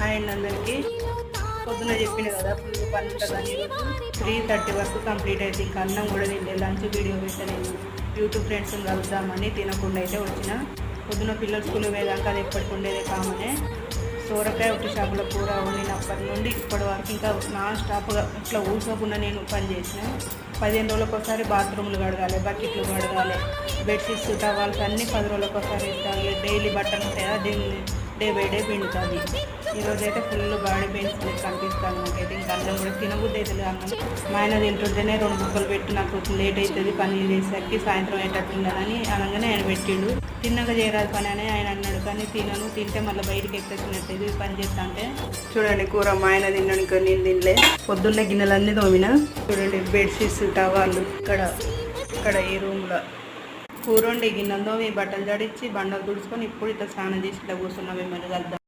And అందరికీ పొద్దున చెప్పిన కదా ఫుల్ పని ఉంటుందని 3:30 వరకు కంప్లీట్ అయితే ఇంకా అన్నం కూడా తింటే లంచ్ వీడియో పెట్టలేదు. యూట్యూబ్ ఫ్రెండ్స్ని కలుద్దామని తినకుండా అయితే వచ్చిన. పొద్దున పిల్లలు స్కూల్ పోయేదాకా అది ఎప్పటికి ఉండేదే కామనే. సోరకాయ ఒకటి షాపులో కూర వండినప్పటి నుండి ఇప్పటి వరకు ఇంకా నాన్ స్టాప్గా ఇట్లా ఊసకుండా నేను పని చేసిన. 15 రోజులకు ఒకసారి బాత్రూమ్లు కడగాలి, బకెట్లు కడగాలి, బెడ్షీట్స్ టవాల్స్ అన్నీ 10 రోజులకు ఒకసారి ఇస్తాలి. డైలీ బట్టలు ఉంటాయా దీన్ని డే బై డే పిండుతుంది. ఈరోజైతే ఫుల్ బాడీ పెయిన్స్ కనిపిస్తాను నాకైతే. ఇంకా అన్నం కూడా తినబుద్ధి అవుతుంది. అన్నం మా ఆయన తింటుంటేనే 2 బుక్కలు పెట్టి నాకు లేట్ అవుతుంది పని చేసేసరికి, సాయంత్రం అయ్యేటట్టుందని అనగానే ఆయన పెట్టిండు. తిన్నాక చేయరాదు పని అని ఆయన అన్నాడు, కానీ తినను, తింటే మళ్ళీ బయటికి ఎక్కేసినట్టు ఇది పని చేస్తా అంటే. చూడండి కూర మా ఆయన తిన్నాడు, ఇంకా నేను తినలే. పొద్దున్నే గిన్నెలన్నీ తోమిన. చూడండి బెడ్షీట్స్ టవాళ్ళు ఇక్కడ ఈ రూమ్లో కూర వండి గిన్నెలతో మీ బట్టలు జడిచ్చి బండలు తుడుచుకొని ఇప్పుడు ఇట్లా స్నానం చేసి ఇట్లా కూర్చున్నాం. మిమ్మల్ని కలుద్దాం.